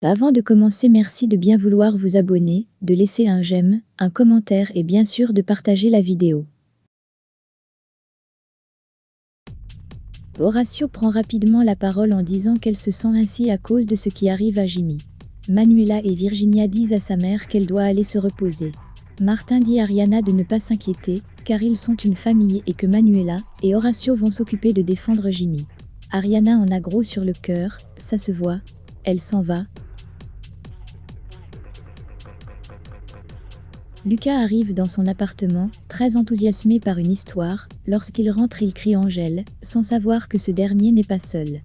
Avant de commencer, merci de bien vouloir vous abonner, de laisser un j'aime, un commentaire et bien sûr de partager la vidéo. Horacio prend rapidement la parole en disant qu'elle se sent ainsi à cause de ce qui arrive à Jimmy. Manuela et Virginia disent à sa mère qu'elle doit aller se reposer. Martin dit à Ariana de ne pas s'inquiéter, car ils sont une famille et que Manuela et Horacio vont s'occuper de défendre Jimmy. Ariana en a gros sur le cœur, ça se voit. Elle s'en va. Lucas arrive dans son appartement, très enthousiasmé par une histoire. Lorsqu'il rentre, il crie Angèle, sans savoir que ce dernier n'est pas seul.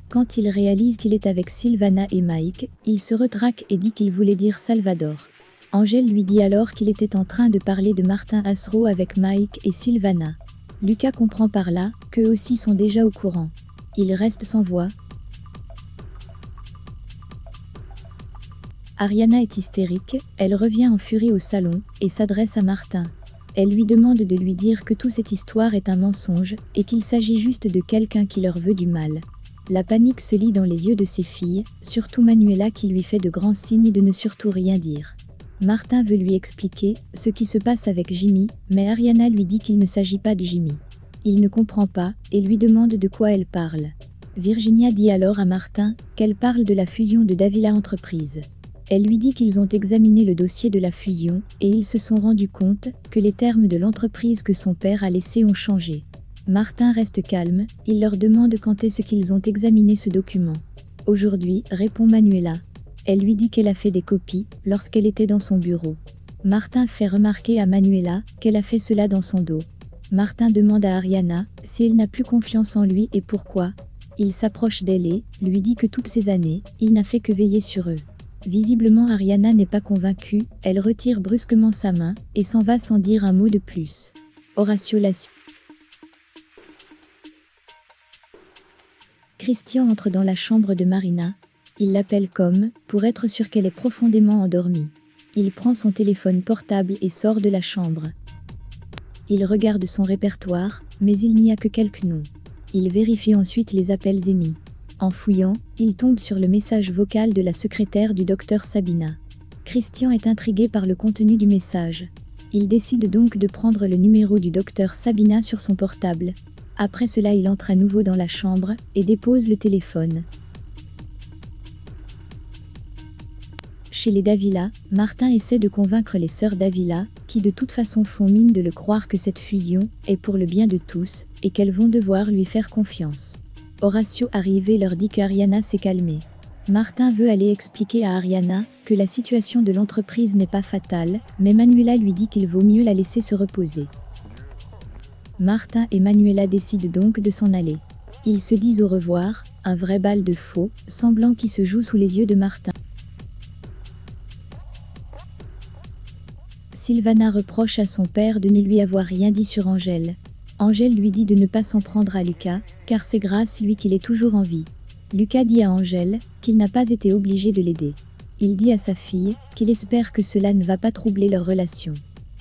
Quand il réalise qu'il est avec Sylvana et Mike, il se retraque et dit qu'il voulait dire Salvador. Angèle lui dit alors qu'il était en train de parler de Martin Asro avec Mike et Sylvana. Lucas comprend par là qu'eux aussi sont déjà au courant. Il reste sans voix. Ariana est hystérique, elle revient en furie au salon et s'adresse à Martin. Elle lui demande de lui dire que toute cette histoire est un mensonge et qu'il s'agit juste de quelqu'un qui leur veut du mal. La panique se lit dans les yeux de ses filles, surtout Manuela qui lui fait de grands signes de ne surtout rien dire. Martin veut lui expliquer ce qui se passe avec Jimmy, mais Ariana lui dit qu'il ne s'agit pas de Jimmy. Il ne comprend pas et lui demande de quoi elle parle. Virginia dit alors à Martin qu'elle parle de la fusion de Davila Entreprises. Elle lui dit qu'ils ont examiné le dossier de la fusion et ils se sont rendus compte que les termes de l'entreprise que son père a laissée ont changé. Martin reste calme, il leur demande quand est-ce qu'ils ont examiné ce document. Aujourd'hui, répond Manuela. Elle lui dit qu'elle a fait des copies lorsqu'elle était dans son bureau. Martin fait remarquer à Manuela qu'elle a fait cela dans son dos. Martin demande à Ariana si elle n'a plus confiance en lui et pourquoi. Il s'approche d'elle et lui dit que toutes ces années, il n'a fait que veiller sur eux. Visiblement Ariana n'est pas convaincue, elle retire brusquement sa main et s'en va sans dire un mot de plus. Horacio la suit. Christian entre dans la chambre de Marina. Il l'appelle comme pour être sûr qu'elle est profondément endormie. Il prend son téléphone portable et sort de la chambre. Il regarde son répertoire, mais il n'y a que quelques noms. Il vérifie ensuite les appels émis. En fouillant, il tombe sur le message vocal de la secrétaire du docteur Sabina. Christian est intrigué par le contenu du message. Il décide donc de prendre le numéro du docteur Sabina sur son portable. Après cela, il entre à nouveau dans la chambre et dépose le téléphone. Chez les Davila, Martin essaie de convaincre les sœurs Davila, qui de toute façon font mine de le croire que cette fusion est pour le bien de tous et qu'elles vont devoir lui faire confiance. Horacio arrive et leur dit qu'Ariana s'est calmée. Martin veut aller expliquer à Ariana que la situation de l'entreprise n'est pas fatale, mais Manuela lui dit qu'il vaut mieux la laisser se reposer. Martin et Manuela décident donc de s'en aller. Ils se disent au revoir, un vrai bal de faux semblants qui se joue sous les yeux de Martin. Sylvana reproche à son père de ne lui avoir rien dit sur Angèle. Angèle lui dit de ne pas s'en prendre à Lucas, car c'est grâce lui qu'il est toujours en vie. Lucas dit à Angèle qu'il n'a pas été obligé de l'aider. Il dit à sa fille qu'il espère que cela ne va pas troubler leur relation.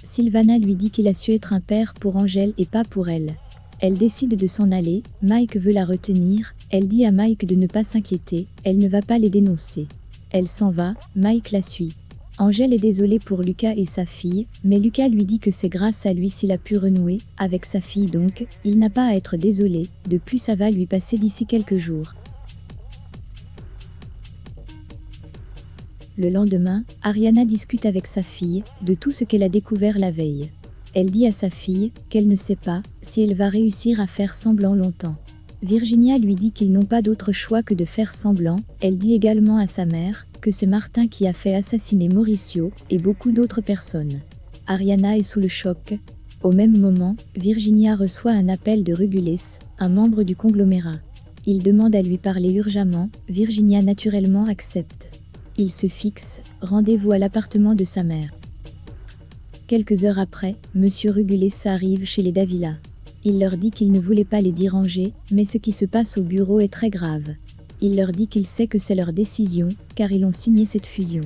Sylvana lui dit qu'il a su être un père pour Angèle et pas pour elle. Elle décide de s'en aller, Mike veut la retenir, elle dit à Mike de ne pas s'inquiéter, elle ne va pas les dénoncer. Elle s'en va, Mike la suit. Angèle est désolée pour Lucas et sa fille, mais Lucas lui dit que c'est grâce à lui s'il a pu renouer avec sa fille donc, il n'a pas à être désolé, de plus ça va lui passer d'ici quelques jours. Le lendemain, Ariana discute avec sa fille de tout ce qu'elle a découvert la veille. Elle dit à sa fille qu'elle ne sait pas si elle va réussir à faire semblant longtemps. Virginia lui dit qu'ils n'ont pas d'autre choix que de faire semblant, elle dit également à sa mère que c'est Martin qui a fait assassiner Mauricio et beaucoup d'autres personnes. Ariana est sous le choc. Au même moment, Virginia reçoit un appel de Rugules, un membre du conglomérat. Il demande à lui parler urgemment, Virginia naturellement accepte. Il se fixe, rendez-vous à l'appartement de sa mère. Quelques heures après, Monsieur Rugules arrive chez les Davila. Il leur dit qu'il ne voulait pas les déranger, mais ce qui se passe au bureau est très grave. Il leur dit qu'il sait que c'est leur décision, car ils ont signé cette fusion.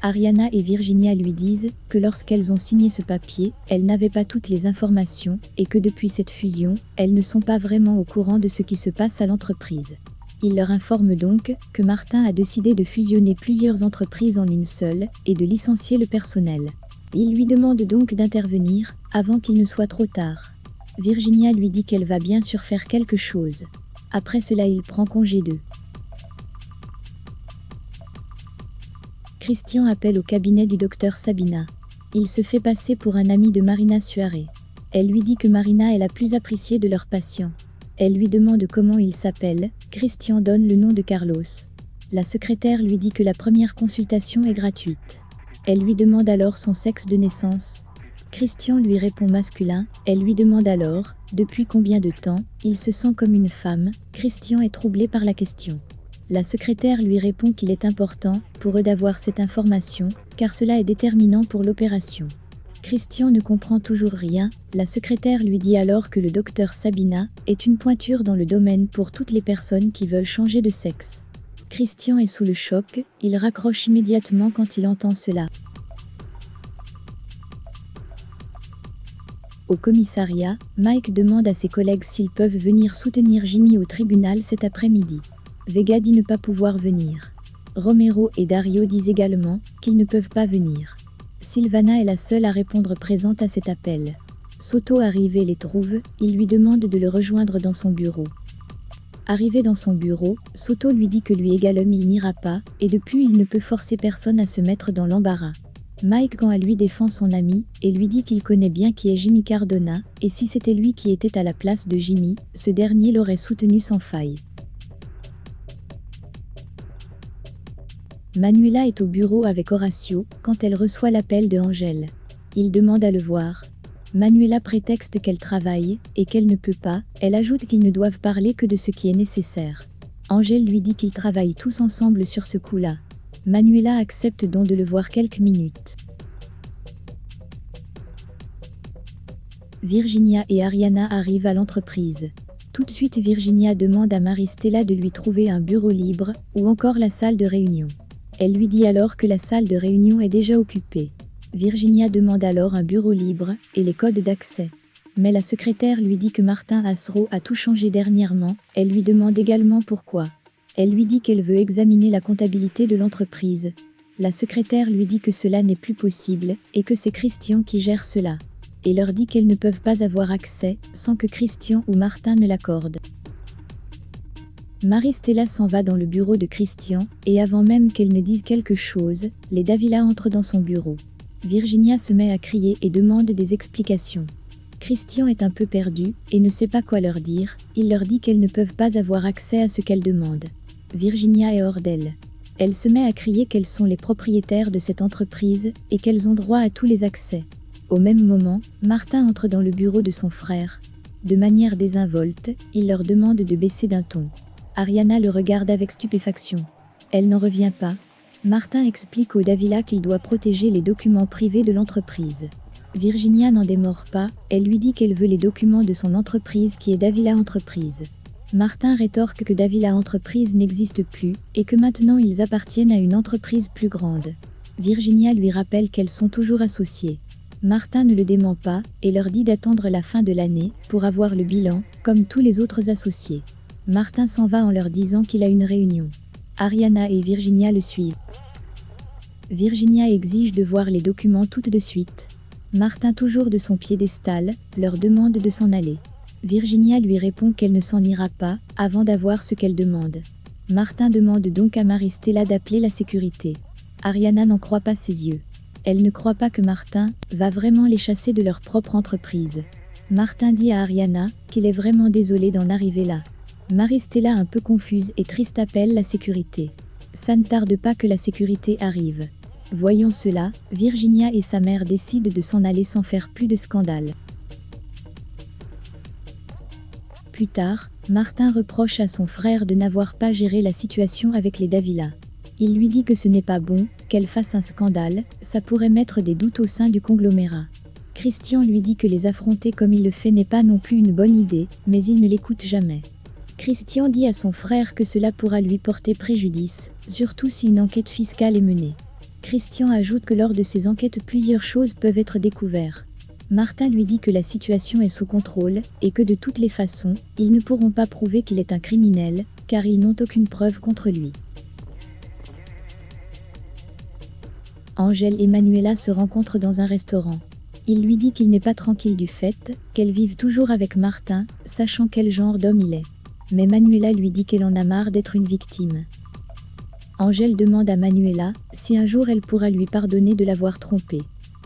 Ariana et Virginia lui disent que lorsqu'elles ont signé ce papier, elles n'avaient pas toutes les informations et que depuis cette fusion, elles ne sont pas vraiment au courant de ce qui se passe à l'entreprise. Il leur informe donc que Martin a décidé de fusionner plusieurs entreprises en une seule et de licencier le personnel. Il lui demande donc d'intervenir avant qu'il ne soit trop tard. Virginia lui dit qu'elle va bien sûr faire quelque chose. Après cela, il prend congé d'eux. Christian appelle au cabinet du docteur Sabina. Il se fait passer pour un ami de Marina Suarez. Elle lui dit que Marina est la plus appréciée de leurs patients. Elle lui demande comment il s'appelle. Christian donne le nom de Carlos. La secrétaire lui dit que la première consultation est gratuite. Elle lui demande alors son sexe de naissance. Christian lui répond masculin. Elle lui demande alors depuis combien de temps il se sent comme une femme. Christian est troublé par la question. La secrétaire lui répond qu'il est important pour eux d'avoir cette information, car cela est déterminant pour l'opération. Christian ne comprend toujours rien. La secrétaire lui dit alors que le docteur Sabina est une pointure dans le domaine pour toutes les personnes qui veulent changer de sexe. Christian est sous le choc, il raccroche immédiatement quand il entend cela. Au commissariat, Mike demande à ses collègues s'ils peuvent venir soutenir Jimmy au tribunal cet après-midi. Vega dit ne pas pouvoir venir. Romero et Dario disent également qu'ils ne peuvent pas venir. Silvana est la seule à répondre présente à cet appel. Soto arrive et les trouve, il lui demande de le rejoindre dans son bureau. Arrivé dans son bureau, Soto lui dit que lui également il n'ira pas, et depuis il ne peut forcer personne à se mettre dans l'embarras. Mike quant à lui défend son ami, et lui dit qu'il connaît bien qui est Jimmy Cardona, et si c'était lui qui était à la place de Jimmy, ce dernier l'aurait soutenu sans faille. Manuela est au bureau avec Horacio, quand elle reçoit l'appel de Angel. Il demande à le voir. Manuela prétexte qu'elle travaille, et qu'elle ne peut pas, elle ajoute qu'ils ne doivent parler que de ce qui est nécessaire. Angel lui dit qu'ils travaillent tous ensemble sur ce coup-là. Manuela accepte donc de le voir quelques minutes. Virginia et Ariana arrivent à l'entreprise. Tout de suite Virginia demande à Maristella de lui trouver un bureau libre, ou encore la salle de réunion. Elle lui dit alors que la salle de réunion est déjà occupée. Virginia demande alors un bureau libre, et les codes d'accès. Mais la secrétaire lui dit que Martin Asro a tout changé dernièrement, elle lui demande également pourquoi. Elle lui dit qu'elle veut examiner la comptabilité de l'entreprise. La secrétaire lui dit que cela n'est plus possible, et que c'est Christian qui gère cela. Et leur dit qu'elles ne peuvent pas avoir accès, sans que Christian ou Martin ne l'accordent. Maristella s'en va dans le bureau de Christian, et avant même qu'elle ne dise quelque chose, les Davila entrent dans son bureau. Virginia se met à crier et demande des explications. Christian est un peu perdu, et ne sait pas quoi leur dire, il leur dit qu'elles ne peuvent pas avoir accès à ce qu'elles demandent. Virginia est hors d'elle. Elle se met à crier qu'elles sont les propriétaires de cette entreprise, et qu'elles ont droit à tous les accès. Au même moment, Martin entre dans le bureau de son frère. De manière désinvolte, il leur demande de baisser d'un ton. Ariana le regarde avec stupéfaction. Elle n'en revient pas. Martin explique au Davila qu'il doit protéger les documents privés de l'entreprise. Virginia n'en démord pas, elle lui dit qu'elle veut les documents de son entreprise qui est Davila Entreprise. Martin rétorque que Davila Entreprise n'existe plus, et que maintenant ils appartiennent à une entreprise plus grande. Virginia lui rappelle qu'elles sont toujours associées. Martin ne le dément pas, et leur dit d'attendre la fin de l'année, pour avoir le bilan, comme tous les autres associés. Martin s'en va en leur disant qu'il a une réunion. Ariana et Virginia le suivent. Virginia exige de voir les documents tout de suite. Martin, toujours de son piédestal, leur demande de s'en aller. Virginia lui répond qu'elle ne s'en ira pas, avant d'avoir ce qu'elle demande. Martin demande donc à Maristella d'appeler la sécurité. Ariana n'en croit pas ses yeux. Elle ne croit pas que Martin va vraiment les chasser de leur propre entreprise. Martin dit à Ariana qu'il est vraiment désolé d'en arriver là. Maristella, un peu confuse et triste, appelle la sécurité. Ça ne tarde pas que la sécurité arrive. Voyant cela, Virginia et sa mère décident de s'en aller sans faire plus de scandale. Plus tard, Martin reproche à son frère de n'avoir pas géré la situation avec les Davila. Il lui dit que ce n'est pas bon, qu'elle fasse un scandale, ça pourrait mettre des doutes au sein du conglomérat. Christian lui dit que les affronter comme il le fait n'est pas non plus une bonne idée, mais il ne l'écoute jamais. Christian dit à son frère que cela pourra lui porter préjudice, surtout si une enquête fiscale est menée. Christian ajoute que lors de ces enquêtes plusieurs choses peuvent être découvertes. Martin lui dit que la situation est sous contrôle, et que de toutes les façons, ils ne pourront pas prouver qu'il est un criminel, car ils n'ont aucune preuve contre lui. Angel et Manuela se rencontrent dans un restaurant. Il lui dit qu'il n'est pas tranquille du fait qu'elle vive toujours avec Martin, sachant quel genre d'homme il est. Mais Manuela lui dit qu'elle en a marre d'être une victime. Angel demande à Manuela si un jour elle pourra lui pardonner de l'avoir trompé.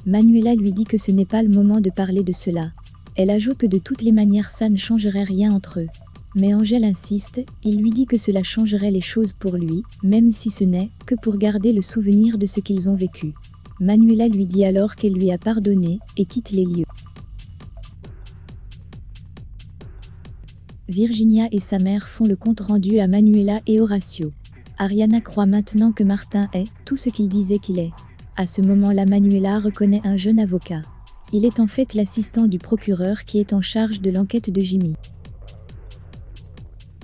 Manuela lui dit que ce n'est pas le moment de parler de cela. Elle ajoute que de toutes les manières ça ne changerait rien entre eux. Mais Angel insiste, il lui dit que cela changerait les choses pour lui, même si ce n'est que pour garder le souvenir de ce qu'ils ont vécu. Manuela lui dit alors qu'elle lui a pardonné et quitte les lieux. Virginia et sa mère font le compte rendu à Manuela et Horacio. Ariana croit maintenant que Martin est tout ce qu'il disait qu'il est. À ce moment-là, Manuela reconnaît un jeune avocat. Il est en fait l'assistant du procureur qui est en charge de l'enquête de Jimmy.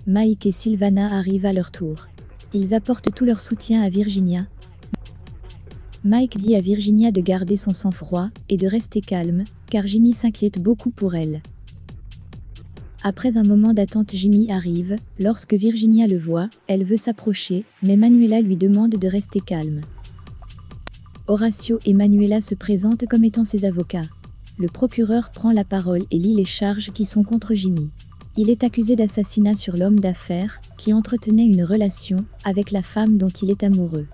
Mike et Sylvana arrivent à leur tour. Ils apportent tout leur soutien à Virginia. Mike dit à Virginia de garder son sang-froid et de rester calme, car Jimmy s'inquiète beaucoup pour elle. Après un moment d'attente, Jimmy arrive. Lorsque Virginia le voit, elle veut s'approcher, mais Manuela lui demande de rester calme. Horacio et Manuela se présentent comme étant ses avocats. Le procureur prend la parole et lit les charges qui sont contre Jimmy. Il est accusé d'assassinat sur l'homme d'affaires qui entretenait une relation avec la femme dont il est amoureux.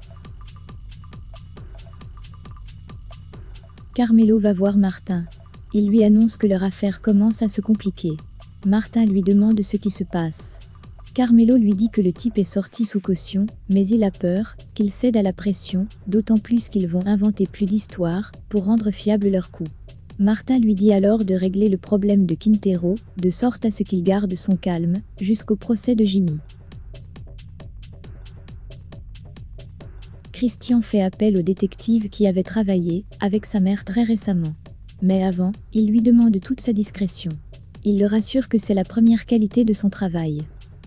Carmelo va voir Martin. Il lui annonce que leur affaire commence à se compliquer. Martin lui demande ce qui se passe. Carmelo lui dit que le type est sorti sous caution, mais il a peur qu'il cède à la pression, d'autant plus qu'ils vont inventer plus d'histoires pour rendre fiable leur coup. Martin lui dit alors de régler le problème de Quintero, de sorte à ce qu'il garde son calme jusqu'au procès de Jimmy. Christian fait appel au détective qui avait travaillé avec sa mère très récemment. Mais avant, il lui demande toute sa discrétion. Il le rassure que c'est la première qualité de son travail.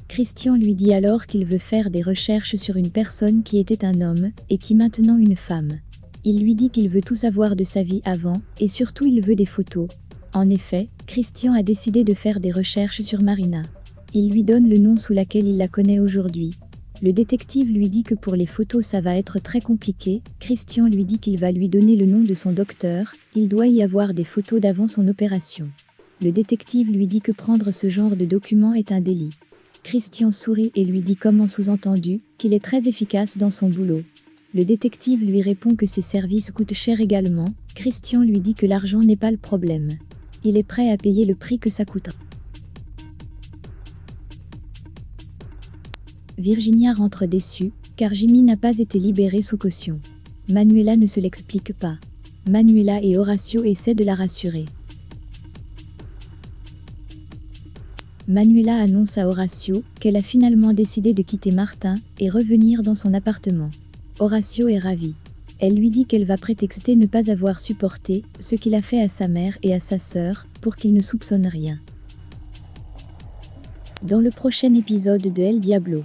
Christian lui dit alors qu'il veut faire des recherches sur une personne qui était un homme et qui maintenant une femme. Il lui dit qu'il veut tout savoir de sa vie avant et surtout il veut des photos. En effet, Christian a décidé de faire des recherches sur Marina. Il lui donne le nom sous laquelle il la connaît aujourd'hui. Le détective lui dit que pour les photos ça va être très compliqué. Christian lui dit qu'il va lui donner le nom de son docteur, il doit y avoir des photos d'avant son opération. Le détective lui dit que prendre ce genre de documents est un délit. Christian sourit et lui dit comme en sous-entendu qu'il est très efficace dans son boulot. Le détective lui répond que ses services coûtent cher également. Christian lui dit que l'argent n'est pas le problème. Il est prêt à payer le prix que ça coûtera. Virginia rentre déçue, car Jimmy n'a pas été libéré sous caution. Manuela ne se l'explique pas. Manuela et Horacio essaient de la rassurer. Manuela annonce à Horacio qu'elle a finalement décidé de quitter Martin et revenir dans son appartement. Horacio est ravi. Elle lui dit qu'elle va prétexter ne pas avoir supporté ce qu'il a fait à sa mère et à sa sœur pour qu'ils ne soupçonnent rien. Dans le prochain épisode de El Diablo.